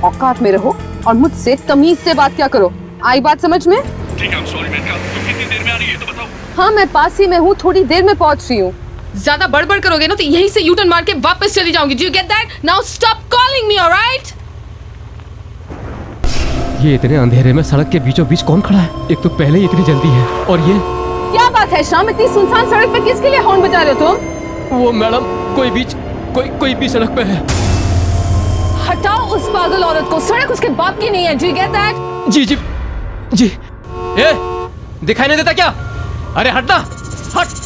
औकात में रहो और मुझसे तमीज से बात क्या करो। आई बात समझ में? ठीक है, सॉरी मेनका, तुम कितनी देर में आ रही है तो बताओ। हाँ, मैं पास ही में हूँ, थोड़ी देर में पहुँच रही हूँ। ज्यादा बड़बड़ करोगे ना तो यहीं से यूटर्न मार के वापस चली जाऊंगी। Do you get that? Now stop calling me, alright? ये इतने अंधेरे में सड़क के बीचों बीच कौन खड़ा है? एक तो पहले ही इतनी जल्दी है और ये क्या बात है शाम, इतनी सुनसान सड़क पे किसके लिए हॉर्न बजा रहे हो तुम? वो मैडम कोई भी सड़क पे है। हटाओ उस पागल औरत को, सड़क उसके बाप की नहीं है। Do you get that? जी। ए, दिखाई नहीं देता क्या? अरे हटना, हट।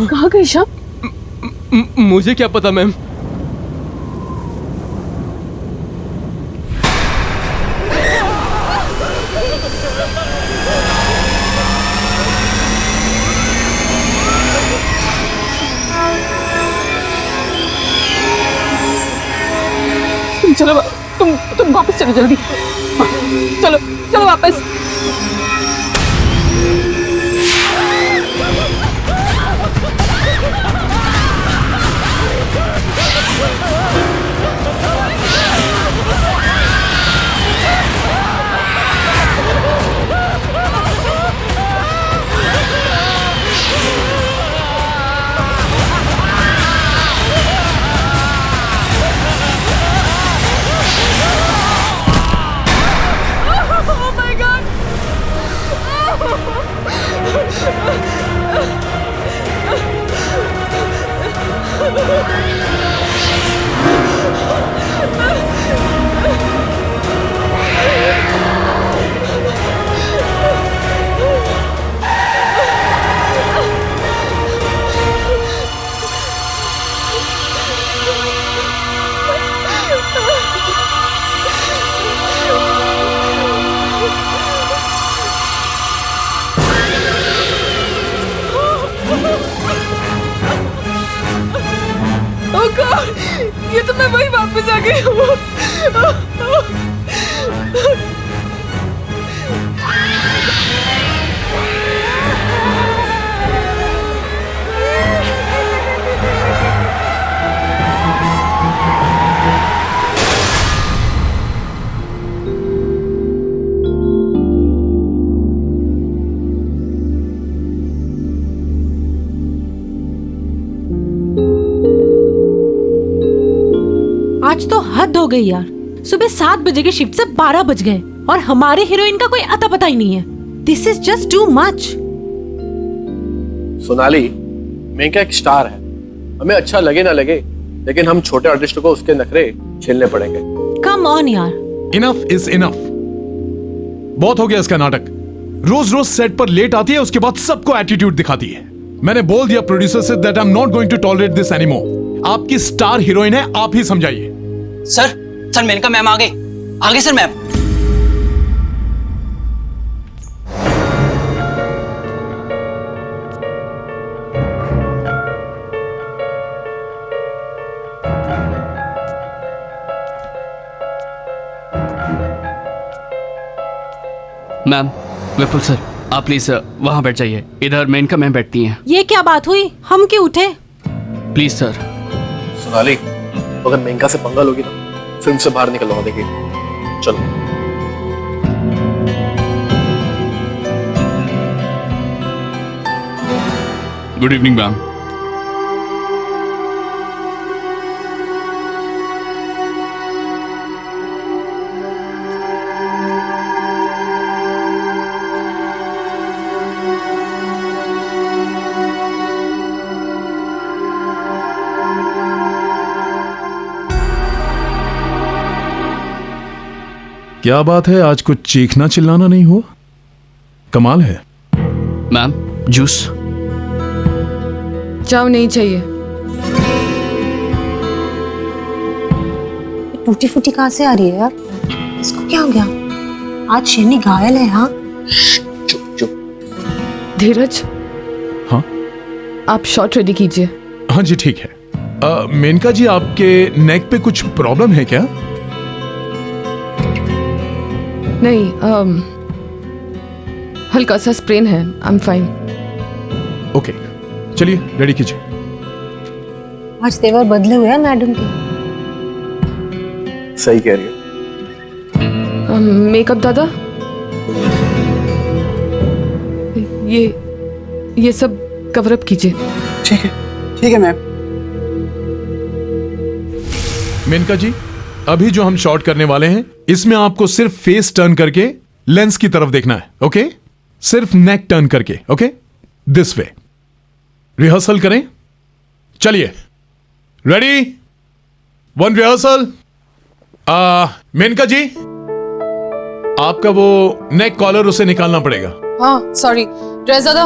कहाँ गई शाम? मुझे क्या पता मैम। चलो तुम वापस चलो जल्दी। हाँ, चलो वापस। ये तो मैं वही वापस आ गई हूँ। आज तो हद हो गई यार। सुबह 7 बजे की शिफ्ट से 12 बज गए और हमारे हीरोइन का कोई अता पता ही नहीं है। This is just too much. Sonali, Menaka एक स्टार है, हमें अच्छा लगे ना लगे, लेकिन हम छोटे आर्टिस्ट को उसके नखरे झेलने पड़ेंगे। कम ऑन यार। Enough is enough. बहुत हो गया इसका नाटक। रोज रोज सेट पर लेट आती है, उसके बाद सबको एटीट्यूड दिखाती है। मैंने बोल दिया प्रोड्यूसर से that I am not going to tolerate this anymore. आपकी स्टार हीरोइन है, आप ही समझाइए। सर मेनका मैम आगे sir ma'am. Ma'am, Vipul sir, आप प्लीज वहां बैठ जाइए। इधर मेनका मैम बैठती हैं। ये क्या बात हुई? हम क्यों उठे? Please sir. सोनाली, अगर मेनका से पंगा लोगी ना, फिल्म से बाहर निकलवा देगी। चलो। Good evening ma'am. क्या बात है, आज कुछ चीखना चिल्लाना नहीं हुआ? कमाल है। Ma'am juice. जाओ, नहीं चाहिए। टूटी फूटी कहाँ से आ रही है यार? इसको क्या हो गया? आज शेरनी घायल है। हाँ चुप चुप। धीरज, हाँ आप शॉट रेडी कीजिए। हाँ जी ठीक है। मेनका जी, आपके नेक पे कुछ प्रॉब्लम है क्या? नहीं, हल्का सा स्प्रेन है। I am fine. ओके, चलिए रेडी कीजिए। आज तेवर बदले हुए हैं मैडम के। सही कह रही है। मेकअप दादा, ये सब कवर अप कीजिए। ठीक है मैम। मेनका जी, अभी जो हम शॉट करने वाले हैं इसमें आपको सिर्फ फेस टर्न करके लेंस की तरफ देखना है। ओके, सिर्फ नेक टर्न करके। Okay, this way. रिहर्सल करें। चलिए, रेडी, 1 रिहर्सल। मेनका जी, आपका वो नेक कॉलर उसे निकालना पड़ेगा। हाँ सॉरी, ड्रेस दादा।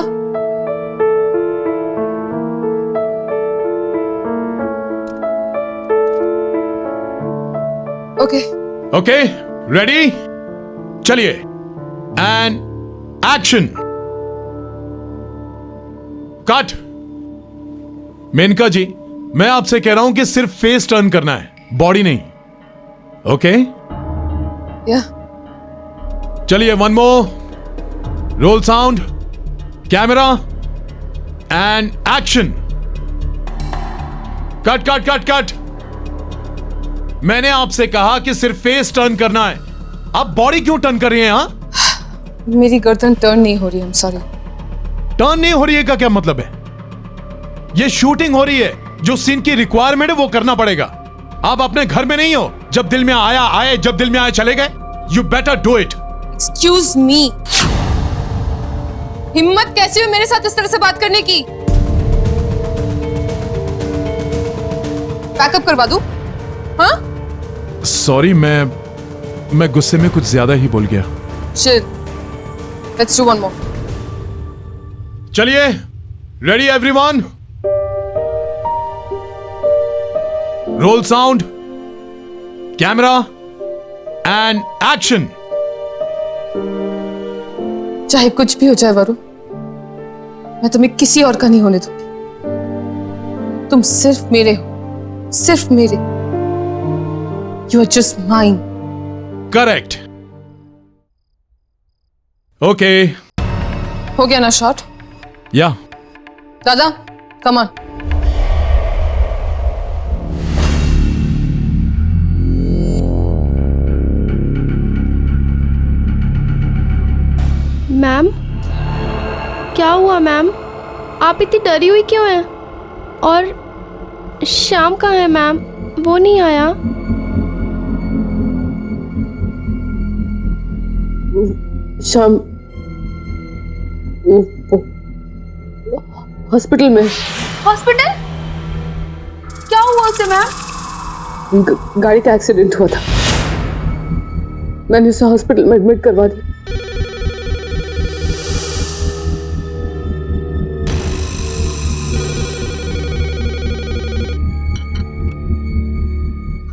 ओके ओके, रेडी, चलिए, एंड एक्शन। कट। मेनका जी, मैं आपसे कह रहा हूं कि सिर्फ फेस टर्न करना है, बॉडी नहीं। ओके, या चलिए, 1 more. Roll sound, camera, and action. Cut cut cut cut. मैंने आपसे कहा कि सिर्फ फेस टर्न करना है, आप बॉडी क्यों टर्न कर रही हैं? हाँ, मेरी गर्दन टर्न नहीं हो रही। I am sorry. टर्न नहीं हो रही है का क्या मतलब है? ये शूटिंग हो रही है, जो सीन की रिक्वायरमेंट है वो करना पड़ेगा। आप अपने घर में नहीं हो, जब दिल में आया आए, जब दिल में आए चले गए। You better do it. Excuse me, हिम्मत कैसे हुई मेरे साथ इस तरह से बात करने की? पैकअप करवा दूं? हाँ? सॉरी, मैं गुस्से में कुछ ज्यादा ही बोल गया। Shit. Let's do one more. चलिए, ready everyone, role sound, camera, and action. चाहे कुछ भी हो जाए वरुण, मैं तुम्हें किसी और का नहीं होने दूंगी। तुम सिर्फ मेरे हो, सिर्फ मेरे। You are just mine. Correct. Okay, हो गया ना शॉट? या दादा, come on. मैम, क्या हुआ मैम? आप इतनी डरी हुई क्यों हैं? और शाम कहाँ है मैम? वो नहीं आया? शाम हॉस्पिटल में। हॉस्पिटल? क्या हुआ उसे मैम? गाड़ी का एक्सीडेंट हुआ था, मैंने उसे हॉस्पिटल में एडमिट करवा दिया।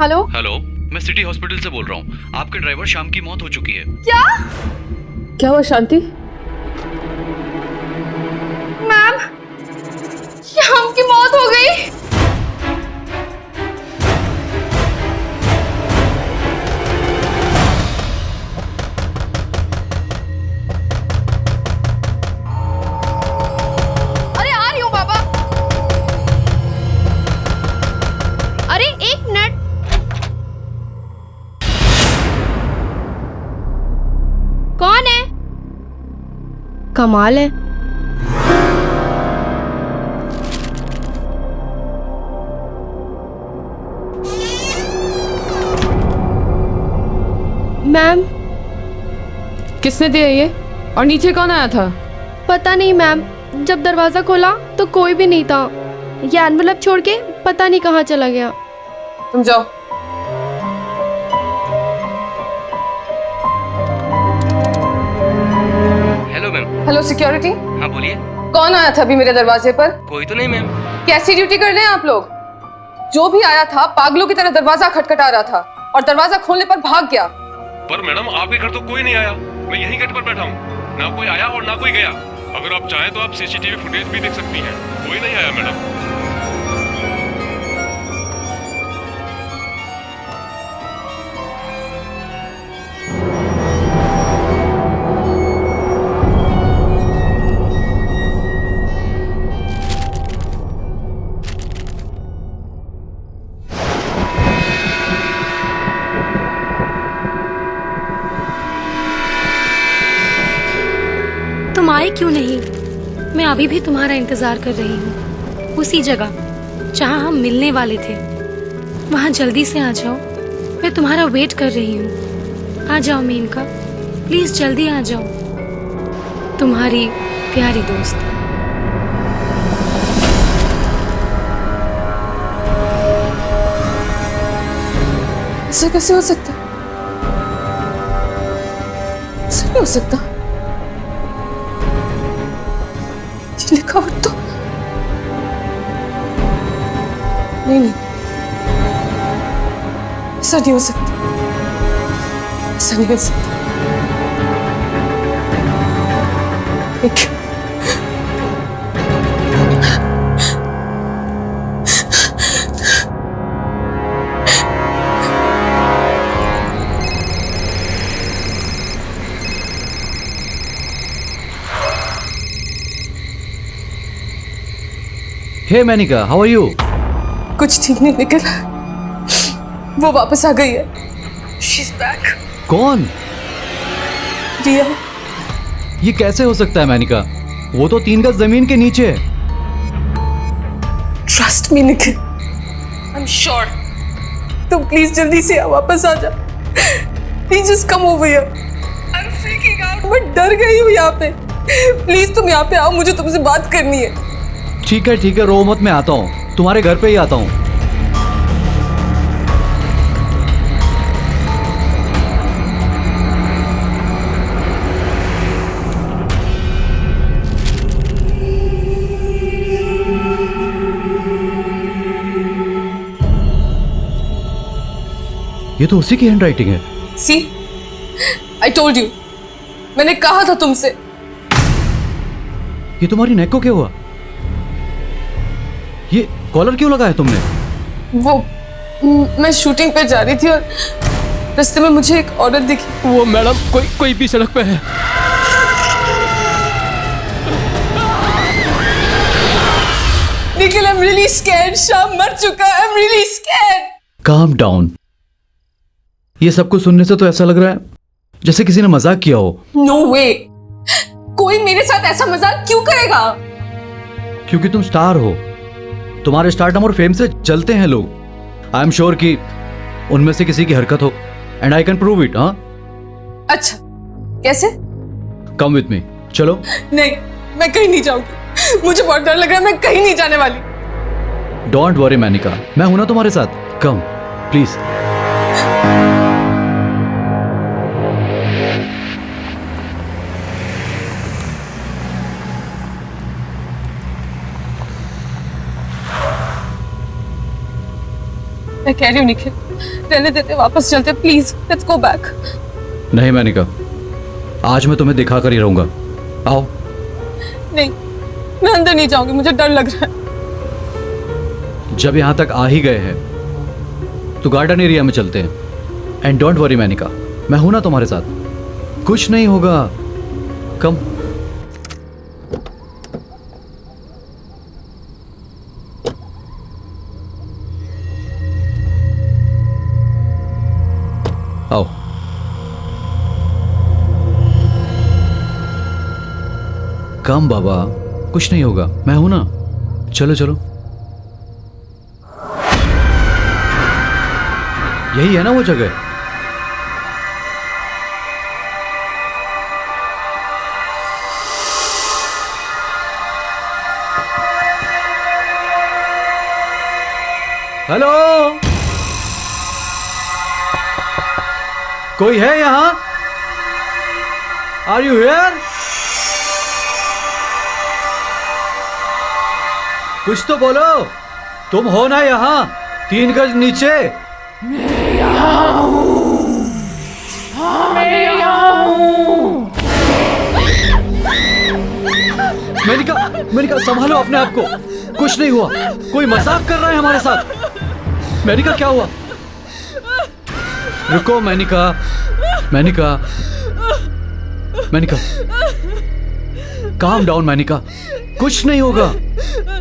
हेलो हेलो, मैं सिटी हॉस्पिटल से बोल रहा हूँ। आपके ड्राइवर श्याम की मौत हो चुकी है। क्या हुआ शांति? मैम, श्याम की मौत हो गई। अरे आ रही हूँ बाबा। अरे एक मिनट। कौन है? कमाल है। मैम, किसने दिया ये? और नीचे कौन आया था? पता नहीं मैम, जब दरवाजा खोला तो कोई भी नहीं था। ये एनवलप छोड़ के पता नहीं कहाँ चला गया। तुम जाओ। हेलो सिक्योरिटी, हाँ बोलिए। कौन आया था अभी मेरे दरवाजे पर? कोई तो नहीं मैम। कैसी ड्यूटी कर रहे हैं आप लोग? जो भी आया था पागलों की तरह दरवाजा खटखटा रहा था और दरवाजा खोलने पर भाग गया। पर मैडम आपके घर तो कोई नहीं आया, मैं यहीं गेट पर बैठा हूँ, ना कोई आया और ना कोई गया। अगर आप चाहें तो आप सीसीटीवी फुटेज भी देख सकती हैं, कोई नहीं आया मैडम। तुम आए क्यों नहीं? मैं अभी भी तुम्हारा इंतजार कर रही हूँ, उसी जगह जहाँ हम मिलने वाले थे। वहाँ जल्दी से आ जाओ, मैं तुम्हारा वेट कर रही हूँ। आ जाओ मेनका, प्लीज जल्दी आ जाओ। तुम्हारी प्यारी दोस्त। ऐसा कैसे हो सकता? ऐसा नहीं हो सकता। ये लिखावट तो नहीं, ऐसा नहीं हो सकता, ऐसा नहीं हो सकता। हे मैनिका, हाउ आर यू? कुछ ठीक नहीं निकला। वो वापस आ गई है। She's back. कौन? रिया। ये कैसे हो सकता है मैनिका? वो तो 3 गज जमीन के नीचे है। Trust me Nikhil, I am sure. तुम प्लीज जल्दी से वापस आ जा। Please just come over here. I am freaking out, मैं डर गई हूँ यहाँ पे। प्लीज तुम यहाँ पे आओ, मुझे तुमसे बात करनी है। ठीक है, रो मत, मैं आता हूँ, तुम्हारे घर पे ही आता हूँ। ये तो उसी की हैंडराइटिंग है। सी, आई टोल्ड यू, मैंने कहा था तुमसे। ये तुम्हारी नेक को क्या हुआ? ये कॉलर क्यों लगाया तुमने? वो मैं शूटिंग पे जा रही थी और रास्ते में मुझे एक औरत दिखी। वो मैडम कोई भी सड़क पे है। Nikhil, I am really scared. शाम मर चुका है। I am really scared. Calm down. ये सब कुछ सुनने से तो ऐसा लग रहा है जैसे किसी ने मजाक किया हो। नो वे, कोई मेरे साथ ऐसा मजाक क्यों करेगा? क्योंकि तुम स्टार हो, तुम्हारे स्टारडम और फेम से जलते हैं लोग। आई एम श्योर कि उनमें से किसी की हरकत हो, and I can prove it. हाँ, अच्छा, कैसे? कम विथ मी, चलो। नहीं, मैं कहीं नहीं जाऊंगी। मुझे बहुत डर लग रहा है, मैं कहीं नहीं जाने वाली। डोंट वरी मैनिका, मैं हूं ना तुम्हारे साथ। Come please. मैं कह रही हूँ निखिल, रहने देते, वापस चलते, प्लीज लेट्स गो बैक। नहीं मैनिका, आज मैं तुम्हें दिखा कर ही रहूंगा। आओ। नहीं, मैं अंदर नहीं जाऊंगी, मुझे डर लग रहा है। जब यहां तक आ ही गए हैं तो गार्डन एरिया में चलते हैं। एंड डोंट वरी मैनिका, मैं हूं ना तुम्हारे साथ, कुछ नहीं होगा। कम। आओ। कम बाबा, कुछ नहीं होगा, मैं हूं ना। चलो चलो। यही है ना वो जगह? हेलो, कोई है यहां? Are you here? कुछ तो बोलो, तुम हो ना यहाँ 3 गज नीचे? मेनिका संभालो अपने आप को, कुछ नहीं हुआ, कोई मजाक कर रहा है हमारे साथ। मेनिका क्या हुआ? रुको मेनिका, मेनिका, मेनिका, काम डाउन मेनिका, कुछ नहीं होगा।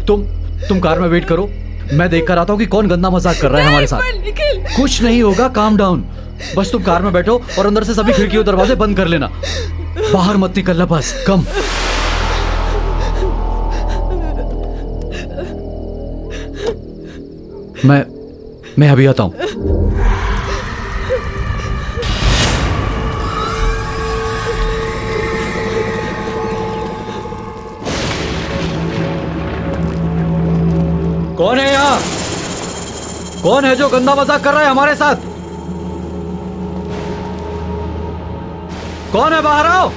तुम कार में वेट करो, मैं देख कर आता हूँ कि कौन गंदा मजाक कर रहा है हमारे साथ। कुछ नहीं होगा, काम डाउन। बस तुम कार में बैठो और अंदर से सभी खिड़की और दरवाजे बंद कर लेना, बाहर मत निकलना बस। कम। मैं अभी आता हूं। कौन है यहाँ? कौन है जो गंदा मजाक कर रहा है हमारे साथ? कौन है? बाहर आओ।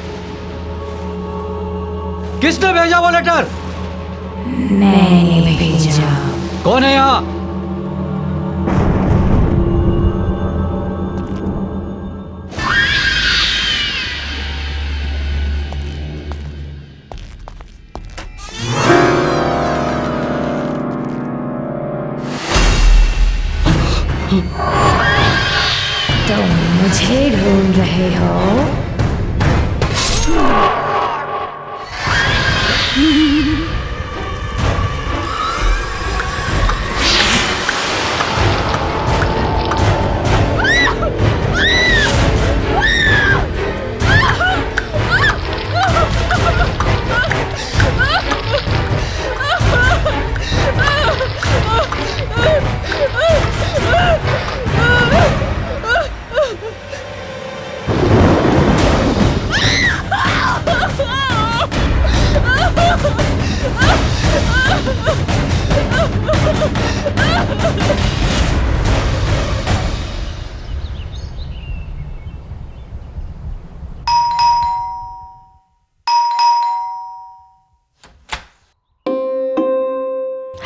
किसने भेजा वो लेटर? मैंने भेजा। कौन है यहाँ? तुम मुझे ढूंढ रहे हो?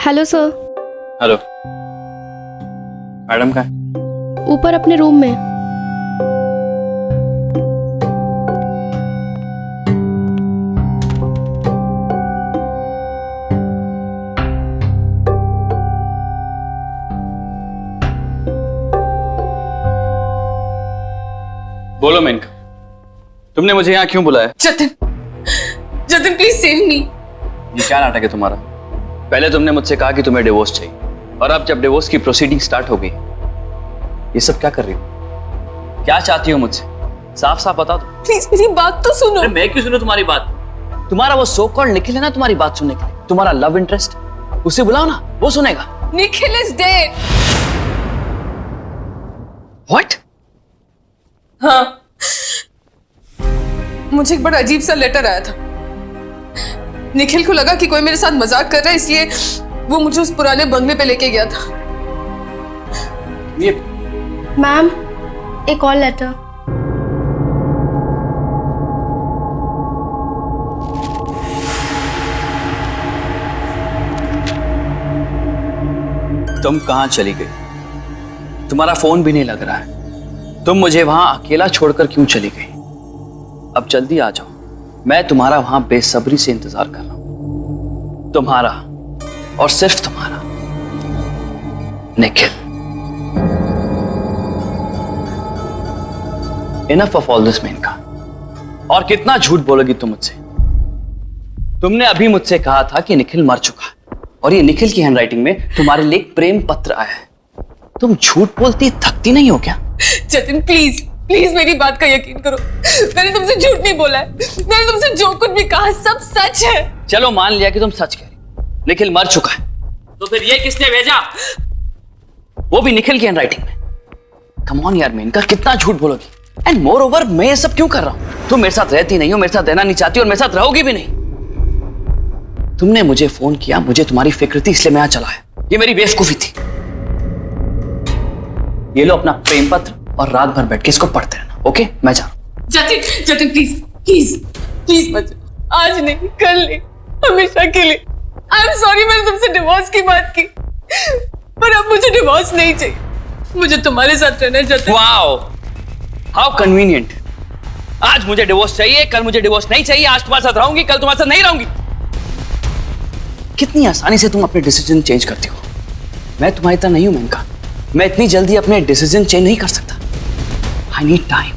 Hello sir. हेलो मैडम, का ऊपर अपने रूम में। बोलो मेनका, तुमने मुझे यहाँ क्यों बुलाया? जतिन, जतिन प्लीज सेव मी। ये क्या नाटक है तुम्हारा? पहले तुमने मुझसे कहा कि तुम्हें डिवोर्स चाहिए, और अब जब डिवोर्स की प्रोसीडिंग स्टार्ट हो गई, ये सब क्या कर रही हो? क्या चाहती हो मुझसे? साफ साफ बता दो। प्लीज मेरी बात तो सुनो। अरे मैं क्यों सुनूं तुम्हारी बात? तुम्हारा वो सो कॉल्ड निखिल है ना तुम्हारी बात सुनने के लिए, तुम्हारा लव इंटरेस्ट, उसे बुलाओ ना, वो सुनेगा। Nikhil is dead. व्हाट? हाँ, मुझे एक बड़ा अजीब सा लेटर आया था। निखिल को लगा कि कोई मेरे साथ मजाक कर रहा है, इसलिए वो मुझे उस पुराने बंगले पे लेके गया था। ये मैम, एक और लेटर। तुम कहां चली गई? तुम्हारा फोन भी नहीं लग रहा है। तुम मुझे वहां अकेला छोड़कर क्यों चली गई? अब जल्दी आ जाओ, मैं तुम्हारा वहां बेसब्री से इंतजार कर रहा हूं। तुम्हारा और सिर्फ तुम्हारा Nikhil. Enough of all this Menaka. और कितना झूठ बोलोगी तुम मुझसे? तुमने अभी मुझसे कहा था कि निखिल मर चुका है, और ये निखिल की हैंडराइटिंग में तुम्हारे लिए एक प्रेम पत्र आया है। तुम झूठ बोलती थकती नहीं हो क्या? जतिन प्लीज प्लीज मेरी बात का यकीन करो, मैंने तुमसे झूठ नहीं बोला है। मैंने तुमसे जो कुछ भी कहा सब सच है। चलो मान लिया कि तुम सच कह रही, निखिल मर चुका है, तो फिर ये किसने भेजा? वो भी निखिल की हैंडराइटिंग में। कम ऑन यार मेनका, कितना झूठ बोलोगी? एंड मोर ओवर मैं ये सब क्यों कर रहा हूं? तुम मेरे साथ रहती नहीं हो, मेरे साथ रहना नहीं चाहती और मेरे साथ रहोगी भी नहीं। तुमने मुझे फोन किया, मुझे तुम्हारी फिक्र थी, इसलिए मैं यहां चला आया। ये मेरी बेवकूफी थी। ये लो अपना प्रेम पत्र और रात भर बैठ के इसको पढ़ते रहना, ओके? मैं जा रहा हूं। Jatin Jatin please please please मत जाओ। आज नहीं, कल नहीं, हमेशा के लिए। आई एम सॉरी, मैंने तुमसे डिवोर्स की बात की, पर अब मुझे डिवोर्स नहीं चाहिए। मुझे तुम्हारे साथ रहना चाहती हूँ। Wow, how convenient. आज मुझे डिवोर्स चाहिए, कल मुझे डिवोर्स नहीं चाहिए। आज तुम्हारे साथ रहूंगी, कल तुम्हारे साथ नहीं रहूंगी। कितनी आसानी से तुम अपने डिसीजन चेंज करती हो। मैं तुम्हारी तरह नहीं हूं मेनका। मैं इतनी जल्दी अपने डिसीजन चेंज नहीं कर सकता। I need time.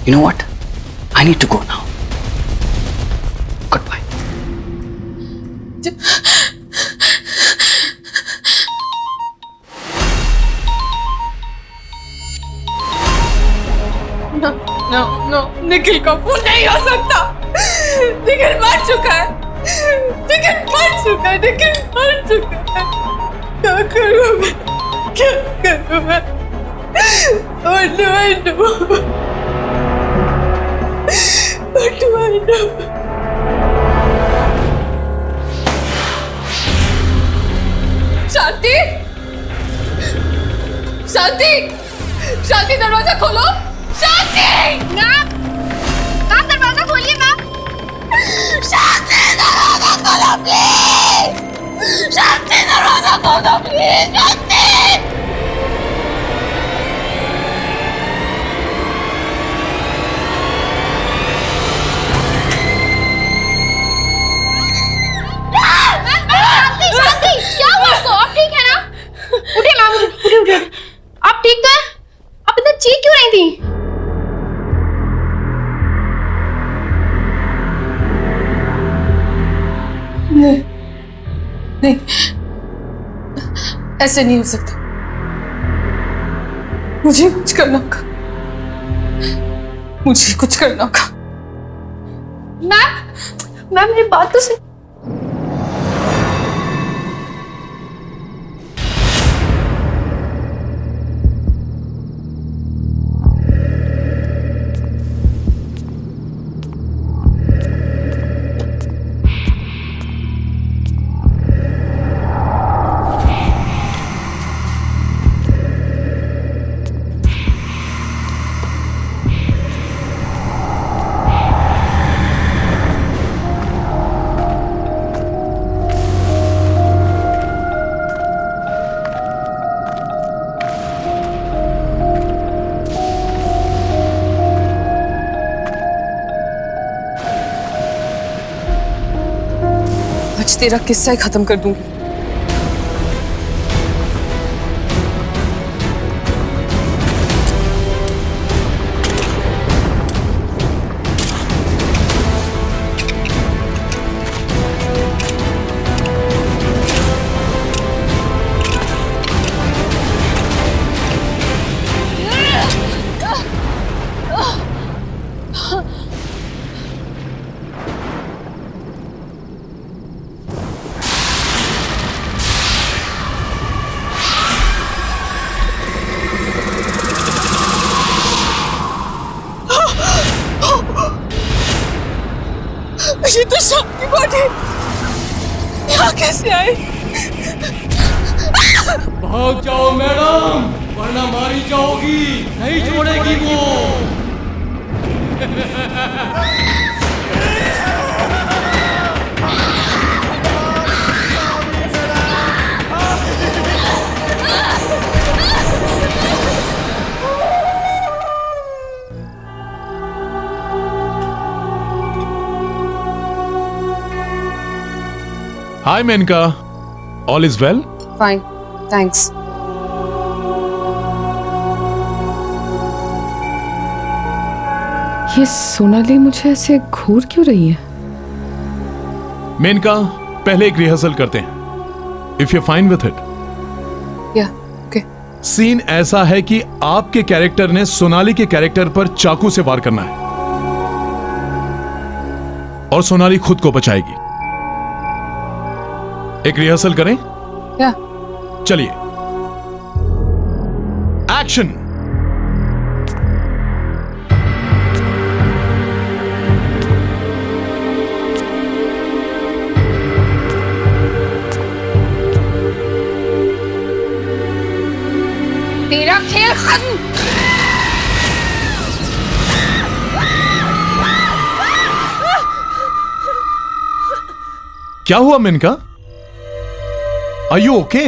You know what, I need to go now. Good bye. No no, Nikhil का फोन नहीं हो सकता। निखिल मर चुका है, निखिल मर चुका है, निखिल मर चुका है। क्या करूं मैं, क्या करूं मैं? What do I do? What do I do? शांति, शांति, शांति, दरवाजा खोलो। शांति, मैम, दरवाजा खोलिए मैम। शांति, दरवाजा खोलो प्लीज। शांति, दरवाजा खोलो प्लीज। शांति। शांति, क्या हुआ आपको? आप ठीक है ना? उठिए मैम, उठिए। आप ठीक तो हैं? आप इतना चीख क्यों रही थी? नहीं, ऐसे नहीं हो सकता। मुझे कुछ करना होगा, मुझे कुछ करना होगा। मैम, मेरी बात तो सुन। आज तेरा किस्सा ही खत्म कर दूंगी। ये तो शाम की बॉडी यहाँ कैसे आई? भाग जाओ मैडम, वरना मारी जाओगी। नहीं छोड़ेगी वो। Hi, Menka. All is well? Fine, thanks. ये सोनाली मुझे ऐसे घूर क्यों रही है? मेनका, पहले एक रिहर्सल करते हैं। If you're fine with it. Yeah, okay. Scene ऐसा है कि आपके कैरेक्टर ने सोनाली के कैरेक्टर पर चाकू से वार करना है और सोनाली खुद को बचाएगी। एक रिहर्सल करें? क्या? चलिए, एक्शन। तेरा खेल खत्म। क्या हुआ Menaka? Are you okay?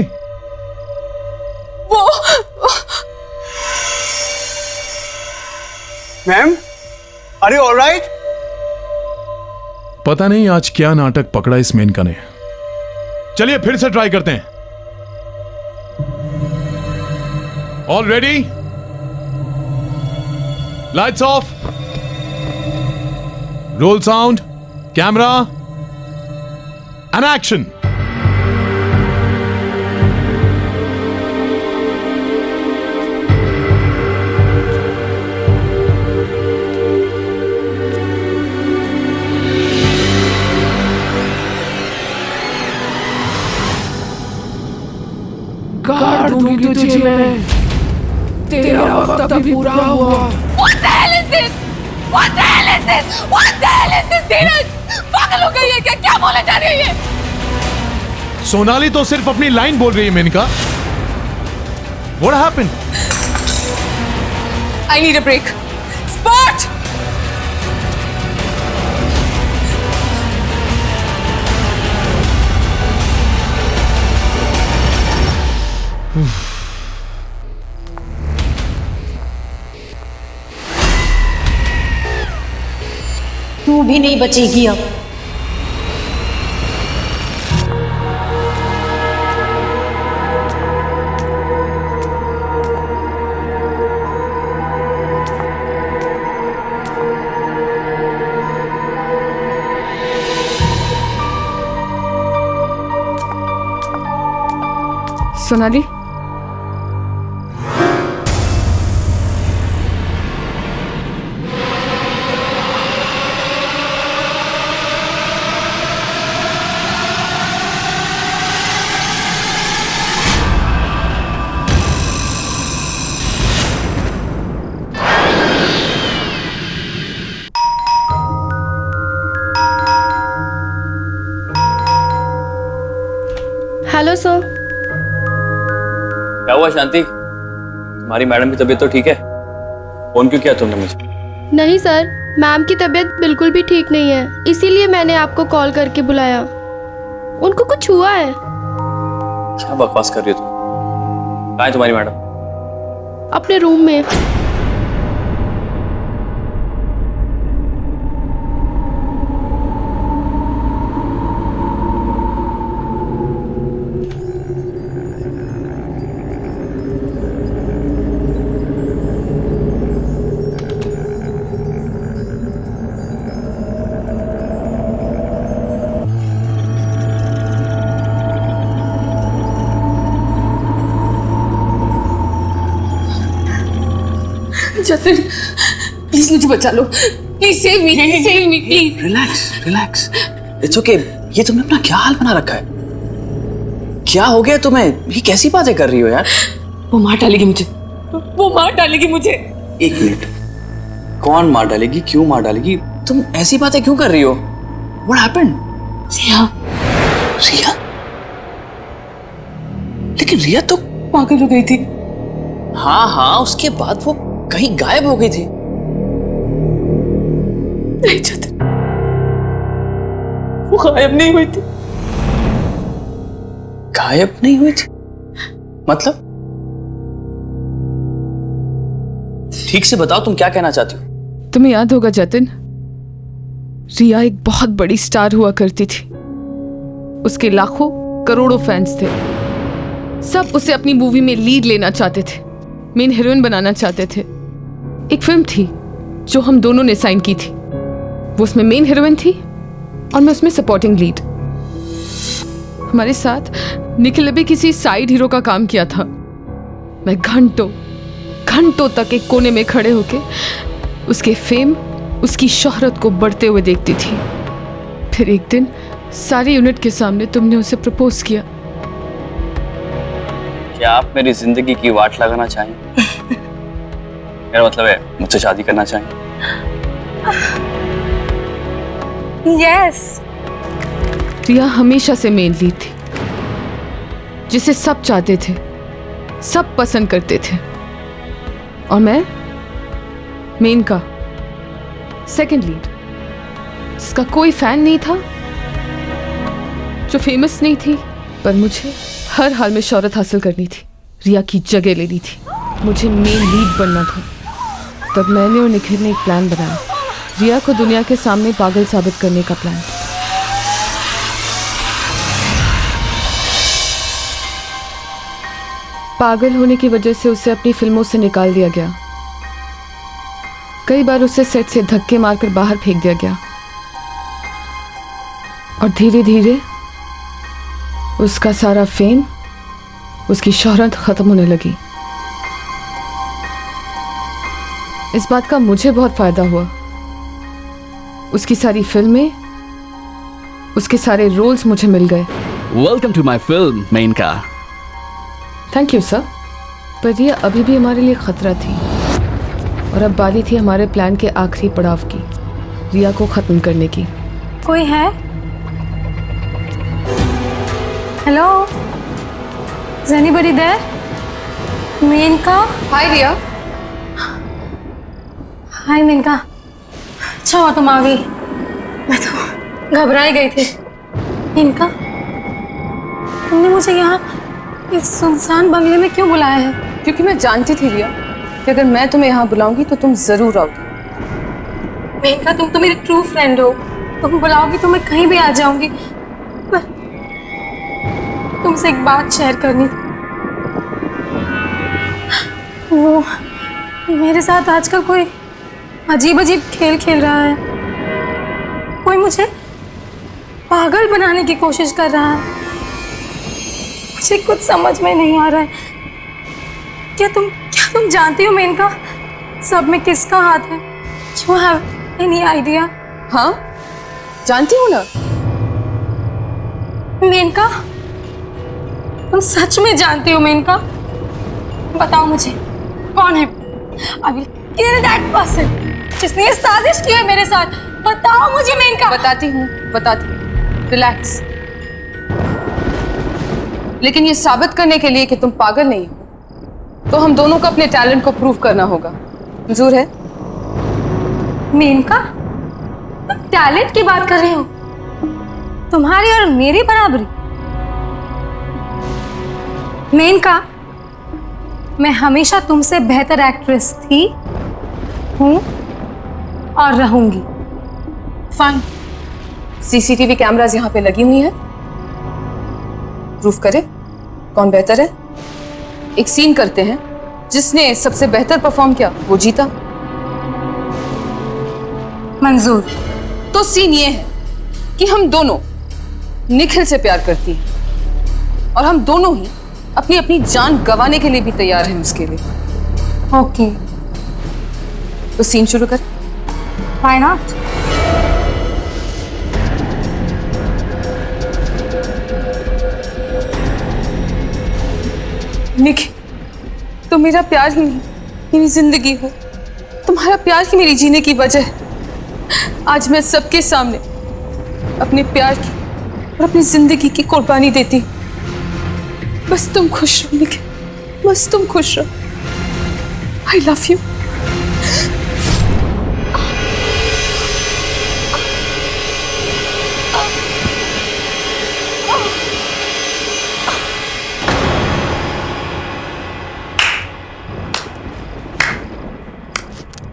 Ma'am, are you alright? पता नहीं आज क्या नाटक पकड़ा इस मेनका ने। चलिए फिर से ट्राई करते हैं। All ready? Lights off, role sound, camera and action. काट दूंगी तुझे मैं, तेरा वक्त अभी पूरा हुआ। What the hell is this? What the hell is this? What the hell is this? धीरज पागल हो गई है क्या? क्या बोले जा रही है ये? सोनाली तो सिर्फ अपनी लाइन बोल रही है Maneka. What happened? I need a break. Spot! तू भी नहीं बचेगी अब। Sonali, hello sir. क्या हुआ शांति? तुम्हारी मैडम की तबीयत तो ठीक है? फोन क्यों किया तुमने मुझे? नहीं सर, मैम की तबीयत बिल्कुल भी ठीक नहीं है, इसीलिए मैंने आपको कॉल करके बुलाया। उनको कुछ हुआ है। क्या बकवास कर रही हो तुम? कहाँ है तुम्हारी मैडम? अपने रूम में। जतिन, प्लीज मुझे बचा लो। Please save me, save me please. Relax, relax. It's okay. ये तुमने अपना क्या हाल बना रखा है? क्या हो गया तुम्हें? ये कैसी बातें कर रही हो यार? वो मार डालेगी मुझे, वो मार डालेगी मुझे। एक मिनट, कौन मार डालेगी? क्यों मार डालेगी? तुम ऐसी बातें क्यों कर रही हो? What happened? रिया। रिया? लेकिन रिया तो पागल हो गई थी। हाँ हाँ, उसके बाद वो कहीं गायब हो गई थी। नहीं जतिन, वो गायब नहीं हुई थी। गायब नहीं हुई थी? मतलब? ठीक से बताओ, तुम क्या कहना चाहती हो? तुम्हें याद होगा जतिन, रिया एक बहुत बड़ी स्टार हुआ करती थी। उसके लाखों करोड़ों फैंस थे। सब उसे अपनी मूवी में लीड लेना चाहते थे, मेन हीरोइन बनाना चाहते थे। एक फिल्म थी जो हम दोनों ने साइन की थी। वो उसमें मेन हीरोइन थी और मैं उसमें सपोर्टिंग लीड। हमारे साथ निखिल ने भी किसी साइड हीरो का काम किया था। मैं घंटों घंटों तक एक कोने में खड़े होके उसके फेम, उसकी शोहरत को बढ़ते हुए देखती थी। फिर एक दिन सारी यूनिट के सामने तुमने उसे प्रपोज किया। क्या आप मेरी जिंदगी की वाट लगाना चाहेंगे? मेरा मतलब है मुझसे शादी करना चाहेंगे? यस। रिया हमेशा से मेन लीड थी, जिसे सब चाहते थे, सब पसंद करते थे। और मैं मेन का सेकंड लीड, जिसका कोई फैन नहीं था, जो फेमस नहीं थी, पर मुझे हर हाल में शोहरत हासिल करनी थी, रिया की जगह लेनी थी, मुझे मेन लीड बनना था। तब मैंने और निखिल ने एक प्लान बनाया, रिया को दुनिया के सामने पागल साबित करने का प्लान। पागल होने की वजह से उसे अपनी फिल्मों से निकाल दिया गया। कई बार उसे सेट से धक्के मारकर बाहर फेंक दिया गया और धीरे धीरे उसका सारा फेम, उसकी शोहरत खत्म होने लगी। इस बात का मुझे बहुत फायदा हुआ। उसकी सारी फिल्में, उसके सारे रोल्स मुझे मिल गए। Welcome to my film Menaka. Thank you sir. पर यह अभी भी हमारे लिए खतरा थी और अब बारी थी हमारे प्लान के आखिरी पड़ाव की, रिया को खत्म करने की। कोई है? Hello, is anybody there? Menka? Hi Riya. Hi Menka, अच्छा हुआ तुम आ गई, मैं तो घबराई गई थी। मेनका, तुमने मुझे यहाँ इस सुनसान बंगले में क्यों बुलाया है? क्योंकि मैं जानती थी रिया कि अगर मैं तुम्हें यहाँ बुलाऊंगी तो तुम जरूर आओगी। मेनका, तुम तो मेरी ट्रू फ्रेंड हो, तुम बुलाओगी तो मैं कहीं भी आ जाऊंगी। पर तुमसे एक बात शेयर करनी थी। वो मेरे साथ आजकल कोई अजीब अजीब खेल खेल रहा है, कोई मुझे पागल बनाने की कोशिश कर रहा है। मुझे कुछ समझ में नहीं आ रहा है। क्या तुम जानती हो मेनका, सब में किसका हाथ है? You have any idea? हाँ, जानती हूँ ना। मेनका, तुम सच में जानती हो मेनका? बताओ मुझे, कौन है? I will kill that person जिसने ये साजिश की है मेरे साथ। बताओ मुझे मेनका। बताती हूँ। रिलैक्स। लेकिन ये साबित करने के लिए कि तुम पागल नहीं हो, तो हम दोनों को अपने टैलेंट को प्रूव करना होगा। मंजूर है? मेनका, तुम टैलेंट की बात कर रही हो? तुम्हारी और मेरी बराबरी? मेनका, मैं हमेशा तुमसे बेहतर एक्ट्रेस थी, हूं और रहूंगी। फाइन। सीसीटीवी कैमरास यहाँ पे लगी हुई हैं। प्रूफ करें कौन बेहतर है। एक सीन करते हैं, जिसने सबसे बेहतर परफॉर्म किया वो जीता। मंजूर। तो सीन ये है कि हम दोनों निखिल से प्यार करती हैं और हम दोनों ही अपनी अपनी जान गंवाने के लिए भी तैयार हैं उसके लिए। ओके, तो सीन शुरू कर। Why not? निखिल, तुम मेरा प्यार ही नहीं, मेरी जिंदगी हो। तुम्हारा प्यार ही मेरी जीने की वजह है। आज मैं सबके सामने अपने प्यार की और अपनी जिंदगी की कुर्बानी देती हूँ। बस तुम खुश रहो निखिल, बस तुम खुश रहो। I love you.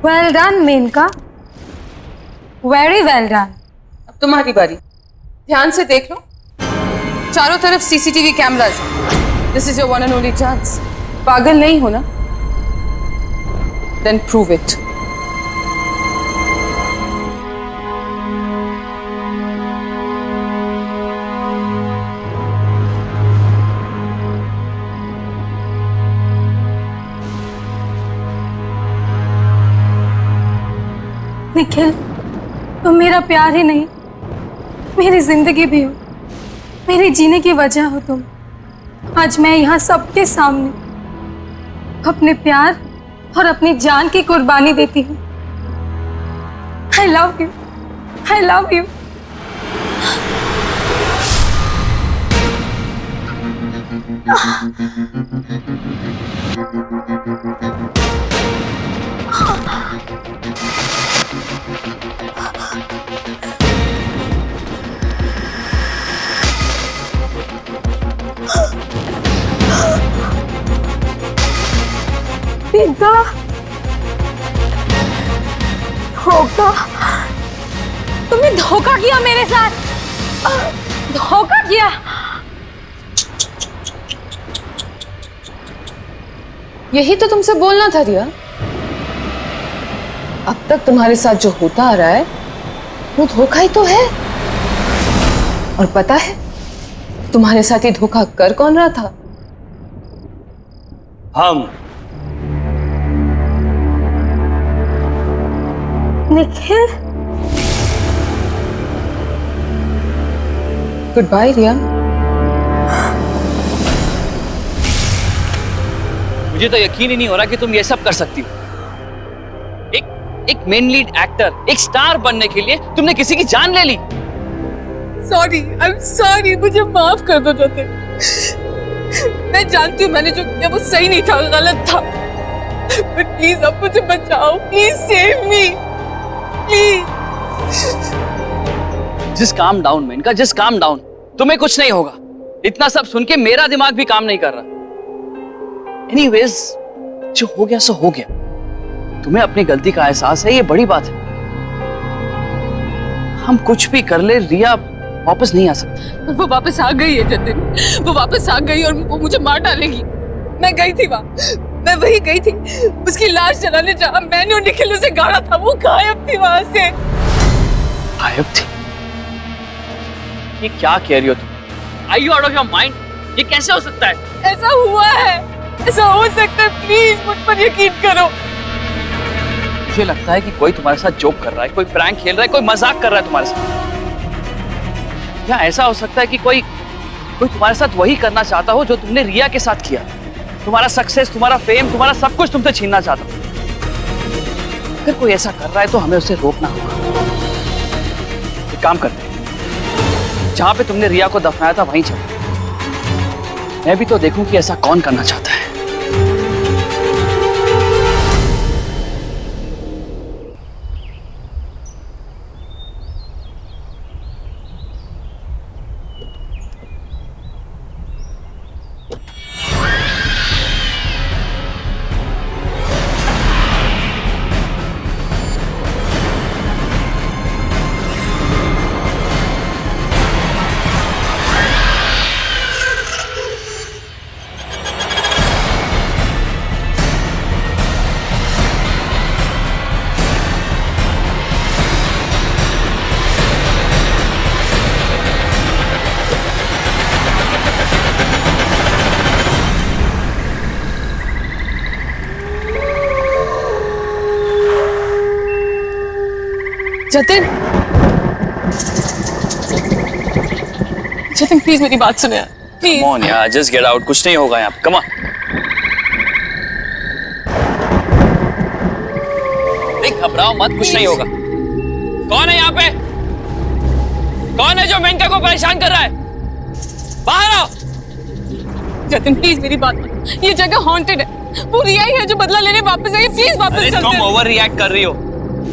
Well done Menaka, very well done. अब तुम्हारी बारी। ध्यान से देख लो, चारों तरफ CCTV cameras. This is your one and only chance. पागल नहीं हो ना? Then prove it. निखिल, तुम मेरा प्यार ही नहीं, मेरी जिंदगी भी हो, मेरे जीने की वजह हो तुम। आज मैं यहाँ सबके सामने अपने प्यार और अपनी जान की कुर्बानी देती हूँ। आई love you, I love you. धोखा धोखा तुमने धोखा किया मेरे साथ, धोखा किया। यही तो तुमसे बोलना था रिया। अब तक तुम्हारे साथ जो होता आ रहा है वो धोखा ही तो है। और पता है तुम्हारे साथ ही धोखा कर कौन रहा था? हम। निखिल, गुड बाय रिया। मुझे तो यकीन ही नहीं हो रहा कि तुम ये सब कर सकती हो। एक मेन लीड एक्टर, एक स्टार बनने के लिए तुमने किसी की जान ले ली। सॉरी, आई एम सॉरी, मुझे माफ कर दो जतिन। मैं जानती हूँ मैंने जो किया वो सही नहीं था, गलत था। बट प्लीज अब मुझे बचाओ, please save me, please. Just calm down Menaka, just calm down. तुम्हें कुछ नहीं होगा। इतना सब सुन के मेरा दिमाग भी काम नहीं कर रहा। एनीवेज, जो हो गया सो हो गया। तुम्हें अपनी गलती का एहसास है, ये बड़ी बात है। हम कुछ भी कर ले, रिया वापस नहीं आ सकती। वो वापस आ गई है जतिन, वो वापस आ गई और वो मुझे मार डालेगी। मैं गई थी वहां, मैं वही गई थी उसकी लाश जलाने, जहां मैंने और निखिल उसे गाड़ा था। वो गायब थी वहां से। गायब थी? ये क्या कह रही हो तुम? Are you out of your mind? ये कैसे हो सकता है? ऐसा हुआ है, ऐसा हो सकता है। प्लीज मुझ पर यकीन करो। मुझे लगता है कि कोई तुम्हारे साथ जोक कर रहा है, कोई प्रैंक खेल रहा है, कोई मजाक कर रहा है तुम्हारे साथ। या ऐसा हो सकता है कि कोई तुम्हारे साथ वही करना चाहता हो जो तुमने रिया के साथ किया। तुम्हारा सक्सेस, तुम्हारा फेम, तुम्हारा सब कुछ तुमसे छीनना चाहता हो। अगर कोई ऐसा कर रहा है तो हमें उसे रोकना होगा। एक काम करते हैं, जहां पे तुमने रिया को दफनाया था वहीं चलो। मैं भी तो देखूं कि ऐसा कौन करना चाहता है। जतिन, जतिन प्लीज मेरी बात सुनो यार, प्लीज। Come on यार, just get out। कुछ नहीं होगा यहाँ पे। Come on। देख, घबराओ मत, कुछ नहीं होगा। कौन है यहाँ पे? कौन है जो मेनका को परेशान कर रहा है? बाहर आओ। जतिन प्लीज मेरी बात सुनो, ये जगह हॉन्टेड है। वो रिया ही है जो बदला लेने वापस आई। प्लीज वापस चलते हैं। तुम ओवर रिएक्ट कर रही हो।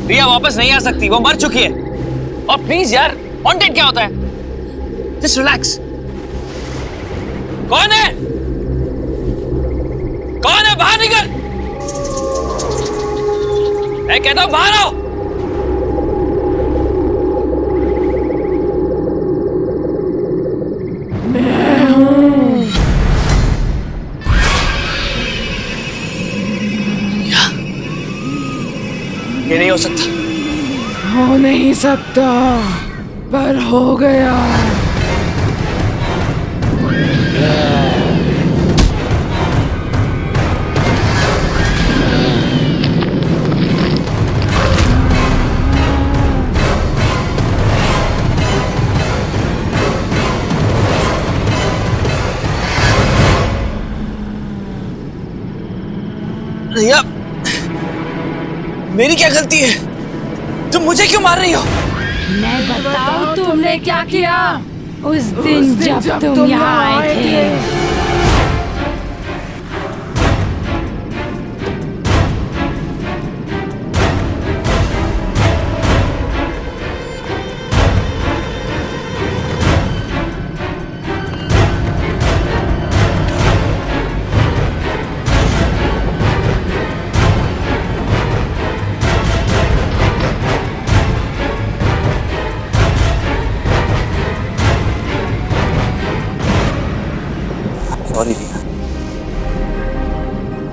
रिया वापस नहीं आ सकती, वो मर चुकी है। और प्लीज यार, हॉन्टेड क्या होता है? Just relax. कौन है? कौन है? बाहर निकल। मैं कहता हूं बाहर आओ। मैं हूं। ये नहीं हो सकता। हो नहीं सकता, पर हो गया। रिया, मेरी क्या गलती है? तुम मुझे क्यों मार रही हो? मैं बताऊं तुमने क्या किया उस दिन जब तुम यहाँ आए थे।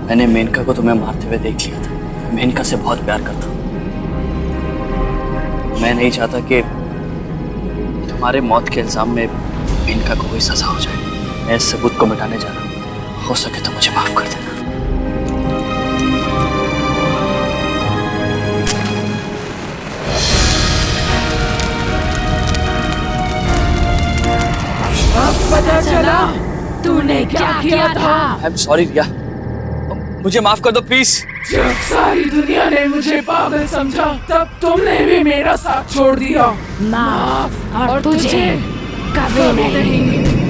मैंने मेनका को तुम्हें मारते हुए देख लिया था। मेनका से बहुत प्यार करता हूँ। मैं नहीं चाहता कि तुम्हारे मौत के इल्जाम में मेनका को कोई सजा हो जाए। मैं इस सबूत को मिटाने जा रहा हूँ। हो सके तो मुझे माफ कर देना। अब पता चला तूने क्या किया था। आई एम सॉरी रिया, मुझे माफ कर दो प्लीज। जब सारी दुनिया ने मुझे पागल समझा तब तुमने भी मेरा साथ छोड़ दिया। माफ और तुझे कभी नहीं।